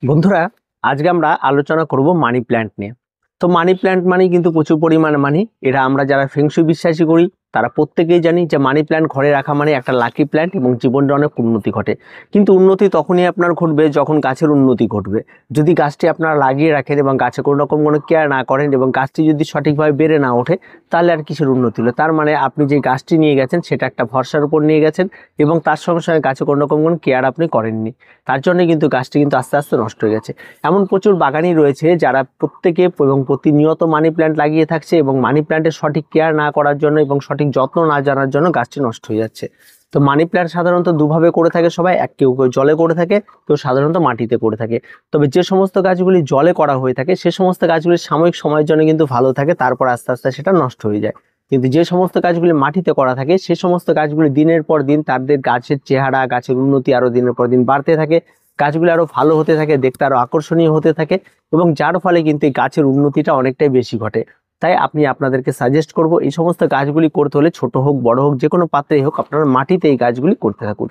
বন্ধুরা, আজকে আমরা আলোচনা করব মানি প্ল্যান্ট নিয়ে। তো মানি প্ল্যান্ট মানে কিন্তু প্রচুর পরিমাণে মানি। এরা আমরা যারা ফেংশুই বিশ্বাসী করি তারা প্রত্যেকেই জানি যে মানি প্ল্যান্ট ঘরে রাখা মানে একটা লাকি প্ল্যান্ট এবং জীবনের অনেক উন্নতি ঘটে। কিন্তু উন্নতি তখনই আপনার ঘটবে যখন গাছের উন্নতি ঘটবে। যদি গাছটি আপনারা লাগিয়ে রাখেন এবং গাছে কোনো রকম কোনো কেয়ার না করেন এবং গাছটি যদি সঠিকভাবে বেড়ে না ওঠে, তাহলে আর কিসের উন্নতি হলো? তার মানে আপনি যে গাছটি নিয়ে গেছেন সেটা একটা ভরসার উপর নিয়ে গেছেন এবং তার সঙ্গে সঙ্গে গাছে কোনো রকম কোনো কেয়ার আপনি করেননি। তার জন্য কিন্তু গাছটি কিন্তু আস্তে আস্তে নষ্ট হয়ে গেছে। এমন প্রচুর বাগানই রয়েছে যারা প্রত্যেকে এবং প্রতিনিয়ত মানি প্ল্যান্ট লাগিয়ে থাকছে এবং মানি প্ল্যান্টের সঠিক কেয়ার না করার জন্য এবং সঠিক যত্ন না জানার জন্য গাছটি নষ্ট হয়ে যাচ্ছে। তো মানি প্ল্যান্ট সাধারণত দুভাবে করে থাকে সবাই, কেউ কেউ জলে করে থাকে, কেউ সাধারণত মাটিতে করে থাকে। তবে যে সমস্ত গাছগুলি জলে করা হয়ে থাকে সে সমস্ত গাছগুলি সাময়িক সময়ের জন্য কিন্তু ভালো থাকে, তারপর আস্তে আস্তে সেটা নষ্ট হয়ে যায়। কিন্তু যে সমস্ত গাছগুলি মাটিতে করা থাকে সে সমস্ত গাছগুলি দিনের পর দিন তাদের গাছের চেহারা, গাছের উন্নতি আরো দিনের পর দিন বাড়তে থাকে, গাছগুলি আরো ভালো হতে থাকে, দেখতে আরো আকর্ষণীয় হতে থাকে এবং যার ফলে কিন্তু এই গাছের উন্নতিটা অনেকটাই বেশি ঘটে। তাই আপনাদেরকে সাজেস্ট করব এই সমস্ত গাছগুলি করতে হলে ছোট হোক বড় হোক যে কোনো পাত্রেই হোক আপনারা মাটিতে এই গাছগুলি করতে থাকুন।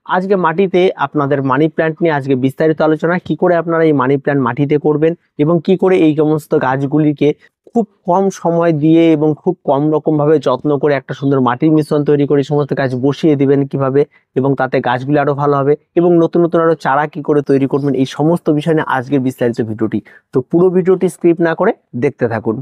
আজকে মাটিতে আপনাদের মানি প্ল্যান্ট নিয়ে আজকে বিস্তারিত আলোচনা, কি করে আপনারা এই মানি প্ল্যান্ট মাটিতে করবেন এবং কি করে এই সমস্ত গাছগুলিকে খুব কম সময় দিয়ে এবং খুব কম রকম ভাবে যত্ন করে একটা সুন্দর মাটির মিশ্রণ তৈরি করে সমস্ত গাছ বসিয়ে দিবেন কিভাবে এবং তাতে গাছগুলি আরো ভালো হবে এবং নতুন নতুন আরো চারা কি করে তৈরি করবেন, এই সমস্ত বিষয় নিয়ে আজকের বিস্তারিত ভিডিওটি। তো পুরো ভিডিওটি স্কিপ না করে দেখতে থাকুন।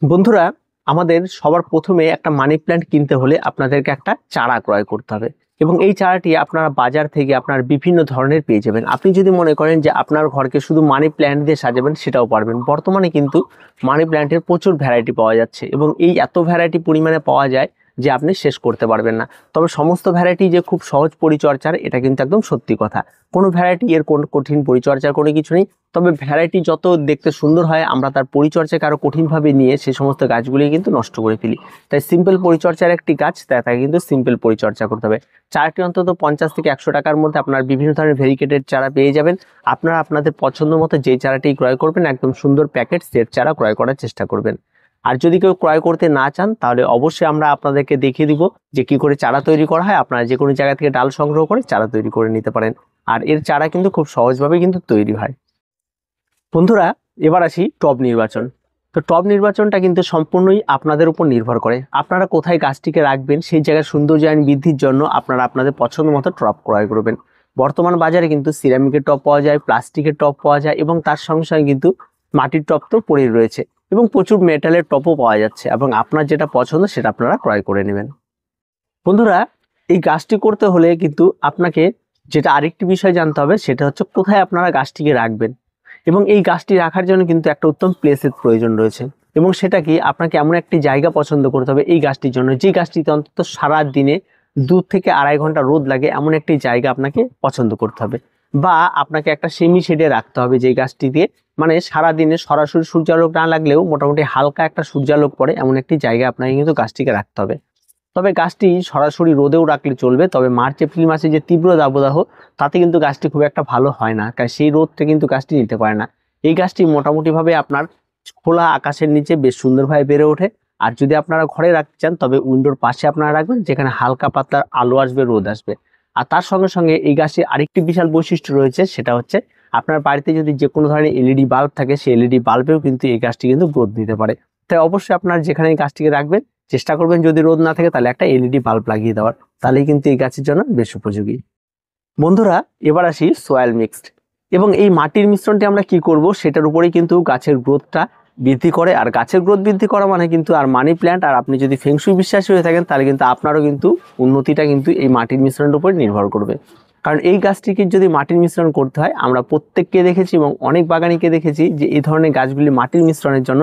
বন্ধুরা, আমাদের সবার প্রথমে একটা মানি প্ল্যান্ট কিনতে হলে আপনাদেরকে একটা চারা ক্রয় করতে হবে এবং এই চারাটি আপনারা বাজার থেকে আপনার বিভিন্ন ধরনের পেয়ে যাবেন। আপনি যদি মনে করেন যে আপনার ঘরকে শুধু মানি প্ল্যান্ট দিয়ে সাজাবেন সেটাও পারবেন। বর্তমানে কিন্তু মানি প্ল্যান্টের প্রচুর ভ্যারাইটি পাওয়া যাচ্ছে এবং এই এত ভ্যারাইটি পরিমাণে পাওয়া যায় যে আপনি শেষ করতে পারবেন না। তবে সমস্ত ভ্যারাইটি যে খুব সহজ পরিচর্যার এটা কিন্তু একদম সত্যি কথা। কোনো ভ্যারাইটি এর কোন কঠিন পরিচর্যার কোনো কিছু নেই। তবে ভ্যারাইটি যত দেখতে সুন্দর হয় আমরা তার পরিচর্যাকে আরো কঠিনভাবে নিয়ে সেই সমস্ত গাছগুলি কিন্তু নষ্ট করে ফেলি। তাই সিম্পল পরিচর্যার একটি গাছ তাকে কিন্তু সিম্পল পরিচর্যা করতে হবে। চারাটি অন্তত 50 থেকে 100 টাকার মধ্যে আপনার বিভিন্ন ধরনের ভেরিকেটেড চারা পেয়ে যাবেন। আপনারা আপনাদের পছন্দ মতো যেই চারাটি ক্রয় করবেন একদম সুন্দর প্যাকেট সেট চারা ক্রয় করার চেষ্টা করবেন। আর যদি কেউ ক্রয় করতে না চান তাহলে অবশ্যই আমরা আপনাদেরকে দেখিয়ে দিব যে কি করে চারা তৈরি করা হয়। আপনারা যে কোনো জায়গা থেকে ডাল সংগ্রহ করে চারা তৈরি করে নিতে পারেন। আর এর চারা কিন্তু খুব সহজভাবে কিন্তু তৈরি হয়। বন্ধুরা, এবার আসি টব নির্বাচন। তো টব নির্বাচনটা কিন্তু সম্পূর্ণই আপনাদের উপর নির্ভর করে। আপনারা কোথায় গাছটিকে রাখবেন সেই জায়গার সৌন্দর্যায়ন বৃদ্ধির জন্য আপনারা আপনাদের পছন্দ মতো টব ক্রয় করবেন। বর্তমান বাজারে কিন্তু সিরামিকের টব পাওয়া যায়, প্লাস্টিকের টব পাওয়া যায় এবং তার সঙ্গে সঙ্গে কিন্তু মাটির টব তো পড়েই রয়েছে এবং প্রচুর মেটালের টবও পাওয়া যাচ্ছে এবং আপনার যেটা পছন্দ সেটা আপনারা ক্রয় করে নেবেন। বন্ধুরা, এই গাছটি করতে হলে কিন্তু আপনাকে যেটা আরেকটি বিষয় জানতে হবে সেটা হচ্ছে কোথায় আপনারা গাছটিকে রাখবেন এবং এই গাছটি রাখার জন্য কিন্তু একটা উত্তম প্লেসের প্রয়োজন রয়েছে এবং সেটা কি আপনাকে এমন একটি জায়গা পছন্দ করতে হবে এই গাছটির জন্য যে গাছটিতে অন্তত সারা দিনে 2 থেকে 2.5 ঘন্টা রোদ লাগে এমন একটি জায়গা আপনাকে পছন্দ করতে হবে বা আপনাকে একটা সেমি শেডে রাখতে হবে যে গাছটি দিয়ে মানে সারা দিনে সরাসরি সূর্যালোক না লাগলেও মোটামুটি হালকা একটা সূর্যালোক পড়ে এমন একটি জায়গা আপনাকে কিন্তু গাছটিকে রাখতে হবে। তবে গাছটি সরাসরি রোদেও রাখলে চলবে, তবে মার্চ এপ্রিল মাসে যে তীব্র দাবদাহ তাতে কিন্তু গাছটি খুব একটা ভালো হয় না, কারণ সেই রোদটা কিন্তু গাছটি নিতে পারে না। এই গাছটি মোটামুটিভাবে আপনার খোলা আকাশের নিচে বেশ সুন্দরভাবে বেড়ে ওঠে। আর যদি আপনারা ঘরে রাখতে চান তবে উইন্ডোর পাশে আপনারা রাখবেন যেখানে হালকা পাতলা আলো আসবে, রোদ আসবে। আর তার সঙ্গে সঙ্গে এই গাছটির আরেকটি বিশাল বৈশিষ্ট্য রয়েছে, সেটা হচ্ছে আপনার বাড়িতে যদি যে কোনো ধরনের এলইডি বাল্ব থাকে সেই এলইডি বাল্বেও কিন্তু এই গাছটি কিন্তু গ্রোথ দিতে পারে। তাই অবশ্যই আপনার যেখানে এই গাছটিকে রাখবেন চেষ্টা করবেন যদি রোদ না থাকে তাহলে একটা এলইডি বাল্ব লাগিয়ে দেওয়ার, তাহলেই কিন্তু এই গাছের জন্য বেশ উপযোগী। বন্ধুরা, এবার আসি সয়েল মিক্সড এবং এই মাটির মিশ্রণটি আমরা কি করব সেটার উপরেই কিন্তু গাছের গ্রোথটা বৃদ্ধি করে। আর গাছের গ্রোথ বৃদ্ধি করা মানে কিন্তু আর মানি প্ল্যান্ট আর আপনি যদি ফেংশুই বিশ্বাসী হয়ে থাকেন তাহলে কিন্তু আপনারও কিন্তু উন্নতিটা কিন্তু এই মাটির মিশ্রণের উপরে নির্ভর করবে। কারণ এই গাছটিকে যদি মাটির মিশ্রণ করতে হয় আমরা প্রত্যেককে দেখেছি এবং অনেক বাগানিকে দেখেছি যে এই ধরনের গাছগুলি মাটির মিশ্রণের জন্য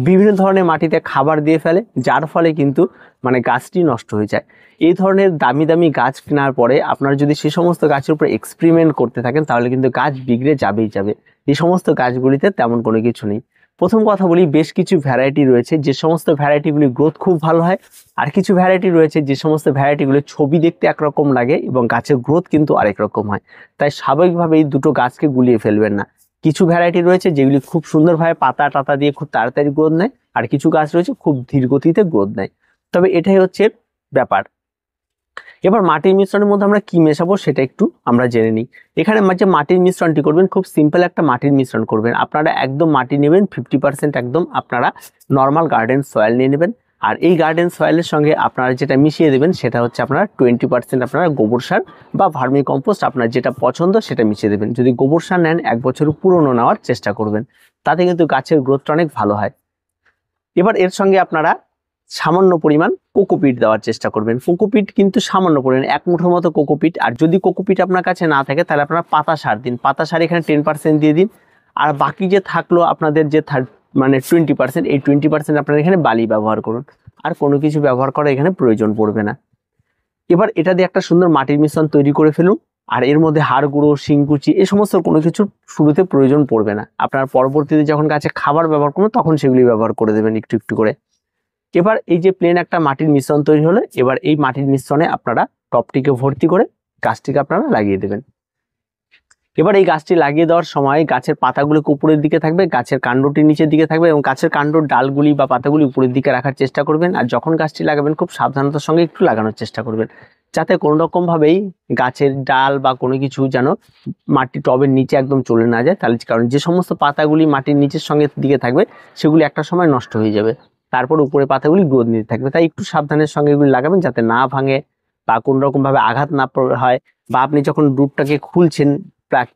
বিভিন্ন ধরনের মাটিতে খাবার দিয়ে ফেলে, যার ফলে কিন্তু মানে গাছটি নষ্ট হয়ে যায়। এই ধরনের দামি দামি গাছ কেনার পরে আপনারা যদি সে সমস্ত গাছের উপরে এক্সপেরিমেন্ট করতে থাকেন তাহলে কিন্তু গাছ বিগড়ে যাবেই যাবে। এই সমস্ত গাছগুলিতে তেমন কোনো কিছু নেই। প্রথম কথা বলি, বেশ কিছু ভ্যারাইটি রয়েছে যে সমস্ত ভ্যারাইটিগুলি গ্রোথ খুব ভালো হয়, আর কিছু ভ্যারাইটি রয়েছে যে সমস্ত ভ্যারাইটিগুলো ছবি দেখতে একরকম লাগে এবং গাছের গ্রোথ কিন্তু আরেক রকম হয়। তাই স্বাভাবিকভাবে এই দুটো গাছকে গুলিয়ে ফেলবেন না। কিছু ভ্যারাইটি রয়েছে যেগুলি খুব সুন্দরভাবে পাতা টাতা দিয়ে খুব তাড়াতাড়ি গ্রোথ নেয়, আর কিছু গাছ রয়েছে খুব ধীর গতিতে গ্রোথ নেয়। তবে এটাই হচ্ছে ব্যাপার। এবার মাটির মিশ্রণের মধ্যে আমরা কি মেশাবো সেটা একটু আমরা জেনে নিই। এখানে যে মাটির মিশ্রণটি করবেন খুব সিম্পল একটা মাটির মিশ্রণ করবেন। আপনারা একদম মাটি নেবেন 50% একদম আপনারা নর্মাল গার্ডেন সয়েল নিয়ে নেবেন। আর এই গার্ডেন সয়েলের সঙ্গে আপনারা যেটা মিশিয়ে দেবেন সেটা হচ্ছে আপনারা 20% আপনারা গোবর সার বা ভার্মি কম্পোস্ট আপনার যেটা পছন্দ সেটা মিশিয়ে দেবেন। যদি গোবর সার নেন 1 বছর পুরনো নেওয়ার চেষ্টা করবেন, তাতে কিন্তু গাছের গ্রোথটা অনেক ভালো হয়। এবার এর সঙ্গে আপনারা সামান্য পরিমাণ কোকোপিট দেওয়ার চেষ্টা করবেন। কোকোপিট কিন্তু সামান্য পরিমাণ 1 মুঠোর মতো কোকোপিট। আর যদি কোকোপিট আপনার কাছে না থাকে তাহলে আপনারা পাতা সার দিন। পাতা সার এখানে 10% দিয়ে দিন। আর বাকি যে থাকলো আপনাদের যে 20%, এই 20% আপনারা এখানে বালি ব্যবহার করুন। আর কোনো কিছু ব্যবহার করা এখানে প্রয়োজন পড়বে না। এবার এটা দিয়ে একটা সুন্দর মাটির মিশ্রণ তৈরি করে ফেলুন। আর এর মধ্যে হাড় গুঁড়ো, শিংকুচি এই সমস্ত কোনো কিছু শুরুতে প্রয়োজন পড়বে না। আপনার পরবর্তীতে যখন গাছে খাবার ব্যবহার করবেন তখন সেগুলি ব্যবহার করে দেবেন একটু একটু করে। এবার এই যে প্লেন একটা মাটির মিশ্রণ তৈরি হলো, এবার এই মাটির মিশ্রণে আপনারা টবটিকে ভর্তি করে গাছটিকে আপনারা লাগিয়ে দেবেন। এবার এই গাছটি লাগিয়ে দেওয়ার সময় গাছের পাতাগুলো উপরের দিকে থাকবে, গাছের কাণ্ডটি নিচের দিকে থাকবে এবং গাছের কাণ্ডর ডালগুলি বা পাতাগুলি উপরের দিকে রাখার চেষ্টা করবেন। আর যখন গাছটি লাগাবেন খুব সাবধানতার সঙ্গে একটু লাগানোর চেষ্টা করবেন, যাতে কোনো রকম ভাবেই গাছের ডাল বা কোনো কিছু যেন মাটি টবের নিচে একদম চলে না যায়। তাহলে কারণ যে সমস্ত পাতাগুলি মাটির নিচের সঙ্গে দিকে থাকবে সেগুলি একটা সময় নষ্ট হয়ে যাবে, তারপর উপরে পাতাগুলি গ্রোথ নিতে থাকবে। তাই একটু সাবধানের সঙ্গে এগুলি লাগাবেন যাতে না ভাঙে বা কোনো রকম ভাবে আঘাত না হয়, বা আপনি যখন রুটটাকে খুলছেন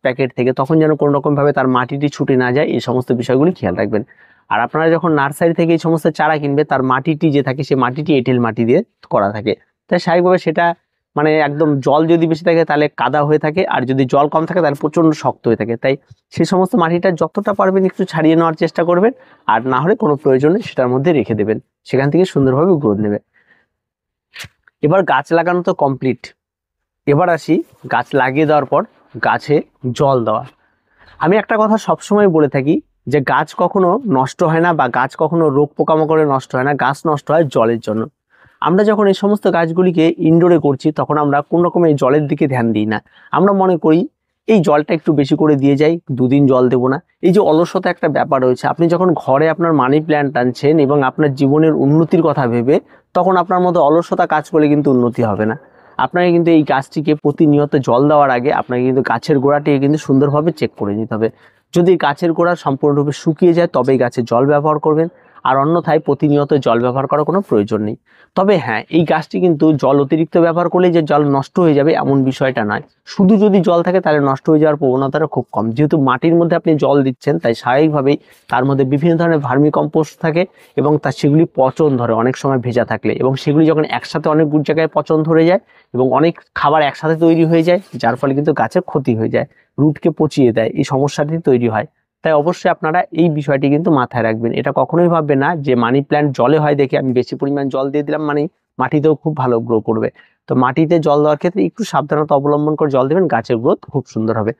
প্যাকেট থেকে তখন যেন কোনো রকম ভাবে তার মাটিটি ছুটে না যায়, এই সমস্ত বিষয়গুলি খেয়াল রাখবেন। আর আপনারা যখন নার্সারি থেকে এই সমস্ত চারা কিনবে তার মাটিটি যে থাকে সেই মাটিটি এঁটেল মাটি দিয়ে করা থাকে, তাই স্বাভাবিকভাবে সেটা একদম জল যদি বেশি থাকে তাহলে কাদা হয়ে থাকে, আর যদি জল কম থাকে তাহলে প্রচন্ড শক্ত হয়ে থাকে। তাই সেই সমস্ত মাটিটা যতটা পারবেন একটু ছাড়িয়ে নেওয়ার চেষ্টা করবেন, আর না হলে কোনো প্রয়োজনে সেটার মধ্যে রেখে দেবেন, সেখান থেকে সুন্দরভাবে গ্রোথ নেবে। এবার গাছ লাগানো তো কমপ্লিট। এবার আসি গাছ লাগিয়ে দেওয়ার পর গাছে জল দেওয়া। আমি একটা কথা সবসময় বলে থাকি যে গাছ কখনো নষ্ট হয় না বা গাছ কখনো রোগ পোকামাকড়ে নষ্ট হয় না, গাছ নষ্ট হয় জলের জন্য। আমরা যখন এই সমস্ত গাছগুলিকে ইনডোরে করছি তখন আমরা কোনো রকম এই জলের দিকে ধ্যান দিই না। আমরা মনে করি এই জলটা একটু বেশি করে দিয়ে যাই, 2 দিন জল দেবো না। এই যে অলসতা একটা ব্যাপার রয়েছে, আপনি যখন ঘরে আপনার মানি প্ল্যান্ট আনছেন এবং আপনার জীবনের উন্নতির কথা ভেবে, তখন আপনার মধ্যে অলসতা কাজ করলে কিন্তু উন্নতি হবে না। আপনাকে কিন্তু এই গাছটিকে প্রতিনিয়ত জল দেওয়ার আগে আপনাকে কিন্তু গাছের গোড়াটিকে কিন্তু সুন্দরভাবে চেক করে নিতে হবে। যদি গাছের গোড়া সম্পূর্ণরূপে শুকিয়ে যায় তবেই গাছে জল ব্যবহার করবেন, আর অন্যথায় প্রতিনিয়ত জল ব্যবহার করার কোনো প্রয়োজন নেই। তবে হ্যাঁ, এই গাছটি কিন্তু জল অতিরিক্ত ব্যবহার করলে যে জল নষ্ট হয়ে যাবে এমন বিষয়টা নয়। শুধু যদি জল থাকে তাহলে নষ্ট হয়ে যাওয়ার প্রবণতাটা খুব কম। যেহেতু মাটির মধ্যে আপনি জল দিচ্ছেন তাই স্বাভাবিকভাবেই তার মধ্যে বিভিন্ন ধরনের ভার্মি কম্পোস্ট থাকে এবং সেগুলি পচন ধরে অনেক সময় ভেজা থাকলে, এবং সেগুলি যখন একসাথে অনেক জায়গায় পচন ধরে যায় এবং অনেক খাবার একসাথে তৈরি হয়ে যায়, যার ফলে কিন্তু গাছের ক্ষতি হয়ে যায়, রুটকে পচিয়ে দেয়, এই সমস্যাটি তৈরি হয়। তাই অবশ্যই আপনারা এই বিষয়টি কিন্তু মাথায় রাখবেন। এটা কখনোই ভাববেন না যে মানি প্ল্যান্ট জলে হয় দেখে আমি বেশি পরিমাণ জল দিয়ে দিলাম মানে মাটিতেও খুব ভালো গ্রো করবে। তো মাটিতে জল দেওয়ার ক্ষেত্রে একটু সাবধানতা অবলম্বন করে জল দেবেন, গাছের গ্রোথ খুব সুন্দর হবে।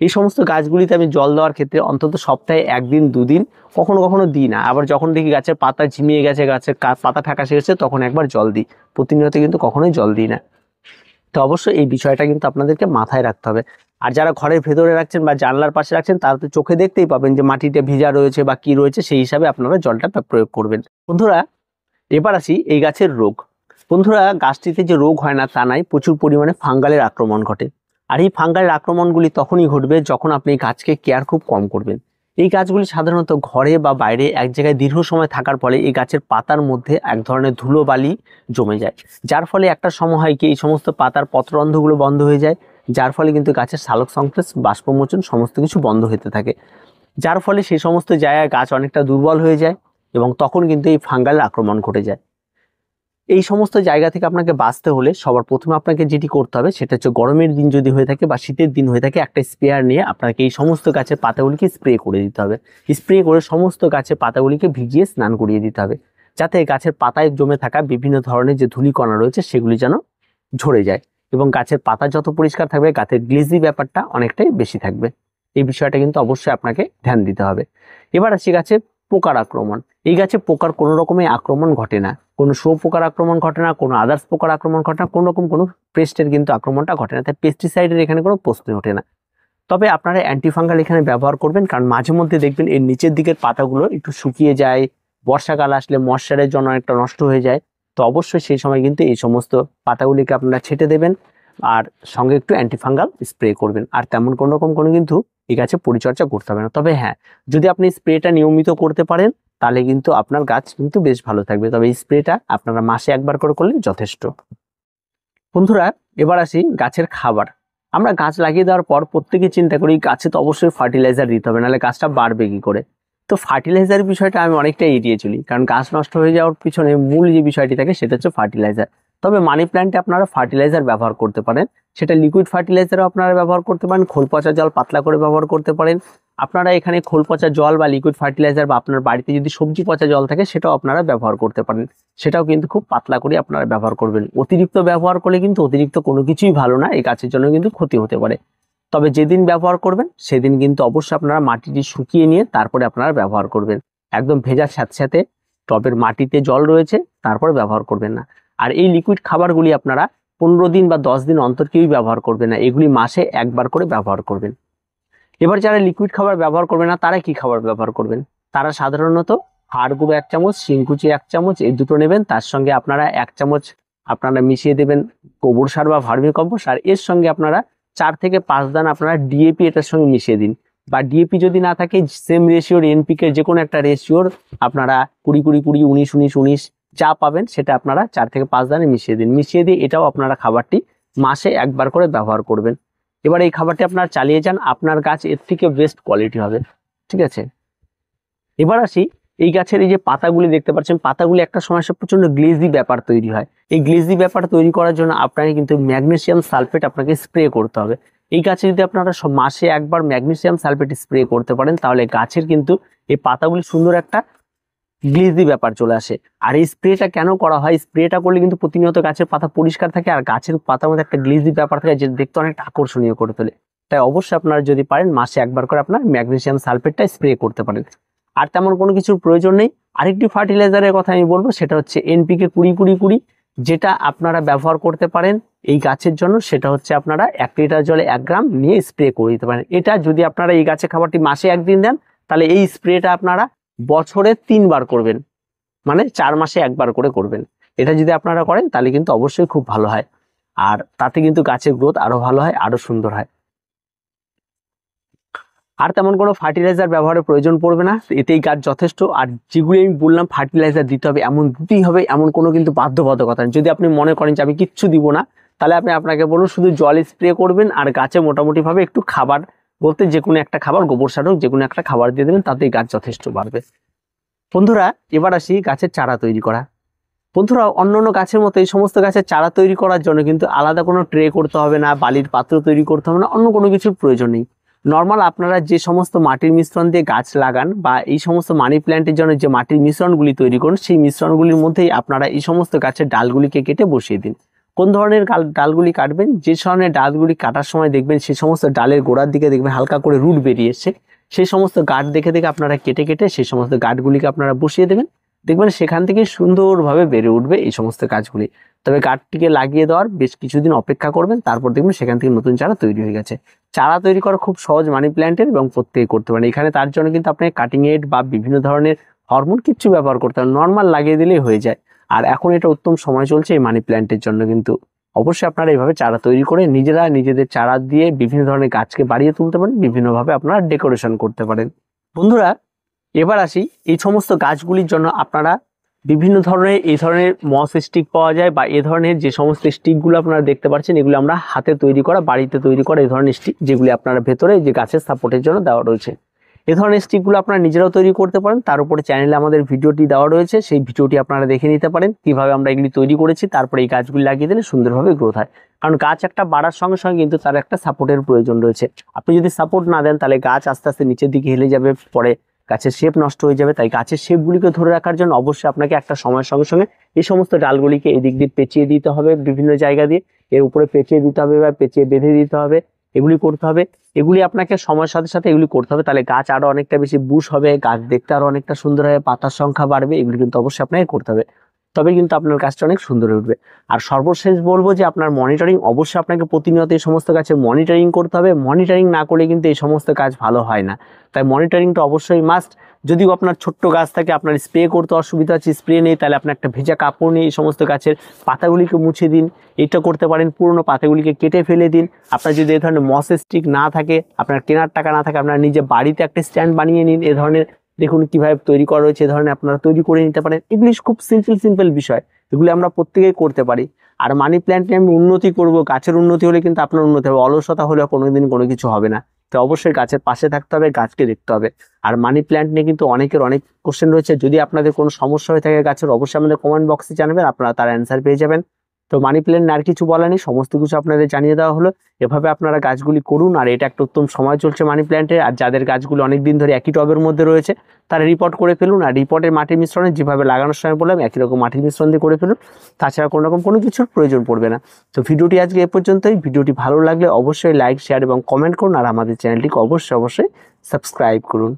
এই সমস্ত গাছগুলিতে আমি জল দেওয়ার ক্ষেত্রে অন্তত সপ্তাহে 1 দিন 2 দিন, কখনো কখনো দিই না। আবার যখন দেখি গাছের পাতা ঝিমিয়ে গেছে, গাছের পাতা ফ্যাকাশে গেছে, তখন একবার জল দিই। প্রতিনিয়ত কিন্তু কখনোই জল দিই না। তো অবশ্যই এই বিষয়টা কিন্তু আপনাদেরকে মাথায় রাখতে হবে। আর যারা ঘরের ভেতরে রাখছেন বা জানলার পাশে রাখছেন তারা তো চোখে দেখতেই পাবেন যে মাটিটা ভিজা রয়েছে বা কি রয়েছে, সেই হিসাবে আপনারা জলটা প্রয়োগ করবেন। বন্ধুরা, এবার আসি এই গাছের রোগ। বন্ধুরা, গাছটিতে যে রোগ হয় না তা নাই, প্রচুর পরিমাণে ফাঙ্গালের আক্রমণ ঘটে। আর এই ফাঙ্গালের আক্রমণগুলি তখনই ঘটবে যখন আপনি গাছকে কেয়ার খুব কম করবেন। এই গাছগুলি সাধারণত ঘরে বা বাইরে এক জায়গায় দীর্ঘ সময় থাকার ফলে এই গাছের পাতার মধ্যে এক ধরনের ধুলোবালি জমে যায়, যার ফলে একটা সময় হয় কি এই সমস্ত পাতার পত্ররন্ধ্রগুলো বন্ধ হয়ে যায়, যার ফলে কিন্তু গাছের সালোক সংশ্লেষ, বাষ্পমোচন সমস্ত কিছু বন্ধ হতে থাকে, যার ফলে সেই সমস্ত জায়গায় গাছ অনেকটা দুর্বল হয়ে যায় এবং তখন কিন্তু এই ফাঙ্গালের আক্রমণ ঘটে যায়। এই সমস্ত জায়গা থেকে আপনাকে বাঁচতে হলে সবার প্রথমে আপনাকে যেটি করতে হবে সেটা হচ্ছে গরমের দিন যদি হয়ে থাকে বা শীতের দিন হয়ে থাকে, একটা স্প্রেয়ার নিয়ে আপনাকে এই সমস্ত গাছের পাতাগুলিকে স্প্রে করে দিতে হবে। স্প্রে করে সমস্ত গাছের পাতাগুলিকে ভিজিয়ে স্নান করিয়ে দিতে হবে, যাতে গাছের পাতায় জমে থাকা বিভিন্ন ধরনের যে ধূলিকণা রয়েছে সেগুলি যেন ঝরে যায় এবং গাছের পাতা যত পরিষ্কার থাকবে গাছের গ্লেজি ব্যাপারটা অনেকটাই বেশি থাকবে। এই বিষয়টা কিন্তু অবশ্যই আপনাকে ধ্যান দিতে হবে। এবার আসি গাছে পোকার আক্রমণ। এই গাছে পোকার কোনো রকমের আক্রমণ ঘটে না, কোনো পোকার আক্রমণ ঘটে না, কোনো আদার্স পোকার আক্রমণ ঘটে না, কোনো রকম কোনো পেস্টের কিন্তু আক্রমণটা ঘটে না। তাই পেস্টিসাইডের এখানে কোনো প্রশ্নই ওঠে না। তবে আপনারা অ্যান্টিফাঙ্গাল এখানে ব্যবহার করবেন, কারণ মাঝে মধ্যে দেখবেন এর নিচের দিকের পাতাগুলো একটু শুকিয়ে যায়, বর্ষাকাল আসলে ময়েশ্চারের জন্য একটা নষ্ট হয়ে যায়। তো অবশ্যই সেই সময় কিন্তু এই সমস্ত পাতাগুলিকে আপনারা ছেটে দেবেন আর সঙ্গে একটু অ্যান্টিফাঙ্গাল স্প্রে করবেন। আর তেমন কোনো রকম কোনো কিন্তু এই গাছে পরিচর্যা করতে হবে না। তবে হ্যাঁ, যদি আপনি স্প্রেটা নিয়মিত করতে পারেন তাহলে কিন্তু আপনার গাছ কিন্তু বেশ ভালো থাকবে। তবে এই স্প্রেটা আপনারা মাসে একবার করে করলে যথেষ্ট। বন্ধুরা, এবার আসি গাছের খাবার। আমরা গাছ লাগিয়ে দেওয়ার পর প্রত্যেকে চিন্তা করি গাছে তো অবশ্যই ফার্টিলাইজার দিতে হবে, নাহলে গাছটা বাড়বে কি করে। তো ফার্টিলাইজারের বিষয়টা আমি অনেকটা এড়িয়ে চলি, কারণ গাছ নষ্ট হয়ে যাওয়ার পিছনে মূল যে বিষয়টি থাকে সেটা হচ্ছে ফার্টিলাইজার। তবে মানি প্ল্যান্টে আপনারা ফার্টিলাইজার ব্যবহার করতে পারেন, সেটা লিকুইড ফার্টিলাইজারও আপনারা ব্যবহার করতে পারেন, খোল পচা জল পাতলা করে ব্যবহার করতে পারেন। আপনারা এখানে খোল পচা জল বা লিকুইড ফার্টিলাইজার বা আপনার বাড়িতে যদি সবজি পচা জল থাকে সেটাও আপনারা ব্যবহার করতে পারেন। সেটাও কিন্তু খুব পাতলা করে আপনারা ব্যবহার করবেন। অতিরিক্ত ব্যবহার করলে কিন্তু অতিরিক্ত কোনো কিছুই ভালো না, এই গাছের জন্য কিন্তু ক্ষতি হতে পারে। তবে যেদিন ব্যবহার করবেন সেদিন কিন্তু অবশ্যই আপনারা মাটিটি শুকিয়ে নিয়ে তারপরে আপনারা ব্যবহার করবেন। একদম ভেজার সাথে সাথে টবের মাটিতে জল রয়েছে তারপরে ব্যবহার করবেন না। আর এই লিকুইড খাবারগুলি আপনারা 15 দিন বা 10 দিন অন্তর কেউই ব্যবহার করবেন না, এগুলি মাসে একবার করে ব্যবহার করবেন। এবার যারা লিকুইড খাবার ব্যবহার করবে না তারা কি খাবার ব্যবহার করবেন? তারা সাধারণত হাড় গুঁড়ো 1 চামচ, শিংকুচি 1 চামচ, এই দুটো নেবেন। তার সঙ্গে আপনারা 1 চামচ আপনারা মিশিয়ে দেবেন গোবর সার বা ভার্মি কম্পোস্ট। আর এর সঙ্গে আপনারা 4 থেকে 5 দানা আপনারা ডিএপি এটার সঙ্গে মিশিয়ে দিন। বা ডিএপি যদি না থাকে সেম রেশিওর এনপিকে যে কোনো একটা রেশিওর আপনারা 20-20-20, 19-19-19 যা পাবেন সেটা আপনারা 4 থেকে 5 দানা মিশিয়ে দিন। মিশিয়ে দিয়ে এটাও আপনারা খাবারটি মাসে একবার করে ব্যবহার করবেন। এবার এই খাবারটি আপনারা চালিয়ে যান, আপনার গাছ এর থেকে বেস্ট কোয়ালিটি হবে। ঠিক আছে, এবার আসি এই গাছের এই যে পাতাগুলি দেখতে পাচ্ছেন, পাতাগুলি একটা সময় প্রচন্ড গ্লেজি ব্যাপার তৈরি হয়। এই গ্লেজি ব্যাপার তৈরি করার জন্য আপনাকে কিন্তু ম্যাগনেসিয়াম সালফেট আপনাকে স্প্রে করতে হবে। এই গাছে যদি আপনারা মাসে একবার ম্যাগনেসিয়াম সালফেট স্প্রে করতে পারেন তাহলে গাছের কিন্তু এই পাতাগুলি সুন্দর একটা গ্লেজি ব্যাপার চলে আসে। আর এই স্প্রেটা কেন করা হয়? স্প্রেটা করলে কিন্তু প্রতিনিয়ত গাছের পাতা পরিষ্কার থাকে আর গাছের পাতার মধ্যে একটা গ্লেজি ব্যাপার থাকে যেটা দেখতে অনেকটা আকর্ষণীয় করে তোলে। তাই অবশ্যই আপনারা যদি পারেন মাসে একবার করে আপনার ম্যাগনেসিয়াম সালফেটটা স্প্রে করতে পারেন। আর তেমন কোনো কিছুর প্রয়োজন নেই। আরেকটি ফার্টিলাইজারের কথা আমি বলবো, সেটা হচ্ছে এনপিকে 20-20-20, যেটা আপনারা ব্যবহার করতে পারেন এই গাছের জন্য। সেটা হচ্ছে আপনারা 1 লিটার জলে 1 গ্রাম নিয়ে স্প্রে করে দিতে পারেন। এটা যদি আপনারা এই গাছে খাবারটি মাসে 1 দিন দেন তাহলে এই স্প্রেটা আপনারা বছরে 3 বার করবেন, মানে 4 মাসে একবার করে করবেন। এটা যদি আপনারা করেন তাহলে কিন্তু অবশ্যই খুব ভালো হয়, আর তাতে কিন্তু গাছের গ্রোথ আরো ভালো হয়, আরো সুন্দর হয়। আর তেমন কোনো ফার্টিলাইজার ব্যবহারের প্রয়োজন পড়বে না, এতেই গাছ যথেষ্ট। আর যেগুলি আমি বললাম ফার্টিলাইজার দিতে হবে এমন দিতেই হবে, এমন কোনো কিন্তু বাধ্যবাধকতা নেই। যদি আপনি মনে করেন যে আমি কিচ্ছু দিব না, তাহলে আপনাকে বলুন শুধু জল স্প্রে করবেন আর গাছে মোটামুটিভাবে একটু খাবার বলতে যে কোনো একটা খাবার, গোবর সার হোক, যে কোনো একটা খাবার দিয়ে দেবেন, তাতেই গাছ যথেষ্ট বাড়বে। বন্ধুরা, এবার আসি গাছের চারা তৈরি করা। বন্ধুরা, অন্যান্য গাছের মতো এই সমস্ত গাছের চারা তৈরি করার জন্য কিন্তু আলাদা কোনো ট্রে করতে হবে না, বালির পাত্র তৈরি করতে হবে না, অন্য কোনো কিছুর প্রয়োজন নেই। নর্মাল আপনারা যে সমস্ত মাটির মিশ্রণ দিয়ে গাছ লাগান বা এই সমস্ত মানি প্ল্যান্টের জন্য যে মাটির মিশ্রণগুলি তৈরি করুন, সেই মিশ্রণগুলির মধ্যেই আপনারা এই সমস্ত গাছের ডালগুলিকে কেটে বসিয়ে দিন। কোন ধরনের ডালগুলি কাটবেন? যে ধরনের ডালগুলি কাটার সময় দেখবেন সেই সমস্ত ডালের গোড়ার দিকে দেখবেন হালকা করে রুট বেরিয়ে এসছে, সেই সমস্ত গাছ দেখে দেখে আপনারা কেটে কেটে সেই সমস্ত গাছগুলিকে আপনারা বসিয়ে দেবেন। দেখবেন সেখান থেকে সুন্দরভাবে বেড়ে উঠবে এই সমস্ত গাছগুলি। তবে গাছটিকে লাগিয়ে দেওয়ার বেশ কিছুদিন অপেক্ষা করবেন, তারপর দেখবেন সেখান থেকে নতুন চারা তৈরি হয়ে গেছে। চারা তৈরি করা খুব সহজ মানি প্ল্যান্টের, এবং প্রত্যেকে করতে পারেন। এখানে তার জন্য কিন্তু আপনাকে কাটিং এড বা বিভিন্ন ধরনের হরমোন কিচ্ছু ব্যবহার করতে হবে, নর্মাল লাগিয়ে দিলেই হয়ে যায়। আর এখন এটা উত্তম সময় চলছে এই মানি প্ল্যান্টের জন্য, কিন্তু অবশ্যই আপনারা এইভাবে চারা তৈরি করে নিজেরা নিজেদের চারা দিয়ে বিভিন্ন ধরনের গাছকে বাড়িয়ে তুলতে পারেন, বিভিন্নভাবে আপনারা ডেকোরেশন করতে পারেন। বন্ধুরা, এবার আসি এই সমস্ত গাছগুলির জন্য আপনারা বিভিন্ন ধরনের এই ধরনের মস স্টিক পাওয়া যায়, বা এই ধরনের যে সমস্ত স্টিকগুলো আপনারা দেখতে পাচ্ছেন এগুলো আমরা হাতে তৈরি করা, বাড়িতে তৈরি করা এই ধরনের স্টিক, যেগুলি আপনারা ভেতরে যে গাছের সাপোর্টের জন্য দেওয়া রয়েছে। এই ধরনের স্টিকগুলো আপনারা নিজেরাও তৈরি করতে পারেন। তার উপরে চ্যানেলে আমাদের ভিডিওটি দেওয়া রয়েছে, সেই ভিডিওটি আপনারা দেখে নিতে পারেন কিভাবে আমরা এগুলি তৈরি করেছি। তারপরে এই গাছগুলি লাগিয়ে দিলে সুন্দরভাবে গ্রোথ হয়, কারণ গাছ একটা বাড়ার সঙ্গে সঙ্গে কিন্তু তার একটা সাপোর্টের প্রয়োজন রয়েছে। আপনি যদি সাপোর্ট না দেন তাহলে গাছ আস্তে আস্তে নিচের দিকে হেলে যাবে, পরে গাছের শেপ নষ্ট হয়ে যাবে। তাই গাছের শেপগুলিকে ধরে রাখার জন্য অবশ্যই আপনাকে একটা সময়ের সঙ্গে সঙ্গে এই সমস্ত ডালগুলিকে এদিক দিয়ে পেঁচিয়ে দিতে হবে, বিভিন্ন জায়গা দিয়ে এর উপরে পেঁচিয়ে দিতে হবে বা পেঁচিয়ে বেঁধে দিতে হবে, এগুলি করতে হবে। এগুলি আপনাকে সময়ের সাথে সাথে এগুলি করতে হবে, তাহলে গাছ আরো অনেকটা বেশি বুশ হবে, গাছ দেখতে আরো অনেকটা সুন্দর হবে, পাতার সংখ্যা বাড়বে। এগুলি কিন্তু অবশ্যই আপনাকে করতে হবে। তবে কিন্তু আপনার গাছটা অনেক সুন্দর উঠবে। আর সর্বশেষ বলবো যে আপনার মনিটরিং অবশ্যই আপনাকে প্রতিনিয়ত এই সমস্ত গাছের মনিটরিং করতে হবে। মনিটরিং না করলে কিন্তু এই সমস্ত কাজ ভালো হয় না, তাই মনিটরিংটা অবশ্যই মাস্ট। যদিও আপনার ছোট্ট গাছ থাকে, আপনার স্প্রে করতে অসুবিধা আছে, স্প্রে নেই, তাহলে আপনার একটা ভেজা কাপড় নিয়ে এই সমস্ত গাছের পাতাগুলিকে মুছে দিন। এটা করতে পারেন, পুরনো পাতাগুলিকে কেটে ফেলে দিন। আপনার যদি এই ধরনের মস স্টিক না থাকে, আপনার কেনার টাকা না থাকে, আপনার নিজে বাড়িতে একটা স্ট্যান্ড বানিয়ে নিন। এ ধরনের দেখুন কিভাবে তৈরি করা রয়েছে, এ ধরনের আপনারা তৈরি করে নিতে পারেন। এগুলি খুব সিম্পল বিষয়, এগুলি আমরা প্রত্যেকেই করতে পারি। আর মানি প্ল্যান্ট নিয়ে আমি উন্নতি করব, গাছের উন্নতি হলে কিন্তু আপনার উন্নতি হবে, অলসতা হলে কোনোদিন কোনো কিছু হবে না। তো অবশ্যই গাছের পাশে থাকতে হবে, গাছকে দেখতে হবে। আর মানি প্ল্যান্ট নিয়ে কিন্তু অনেকের অনেক কোশ্চেন রয়েছে, যদি আপনাদের কোনো সমস্যা হয়ে থাকে গাছের, অবশ্যই আমাদের কমেন্ট বক্সে জানাবেন, আপনারা তার অ্যান্সার পেয়ে যাবেন। তো মানি প্ল্যান্ট আর কিছু বলা নেই, সমস্ত কিছু আপনাদের জানিয়ে দেওয়া হলো। এভাবে আপনারা গাছগুলি করুন। আর এটা একটা উত্তম সময় চলছে মানি প্ল্যান্টের। আর যাদের গাছগুলো অনেক দিন ধরে একই টবের মধ্যে রয়েছে, তারা রিপোর্ট করে ফেলুন। আর রিপোর্টের মাটির মিশ্রণে যেভাবে লাগানোর সময় বললাম, একই রকম মাটির মিশ্রণ দিয়ে করে ফেলুন, তাছাড়া কোনো রকম কোনো কিছুর প্রয়োজন পড়বে না। তো ভিডিওটি আজকে এ পর্যন্তই। ভিডিওটি ভালো লাগলে অবশ্যই লাইক, শেয়ার এবং কমেন্ট করুন। আর আমাদের চ্যানেলটিকে অবশ্যই সাবস্ক্রাইব করুন।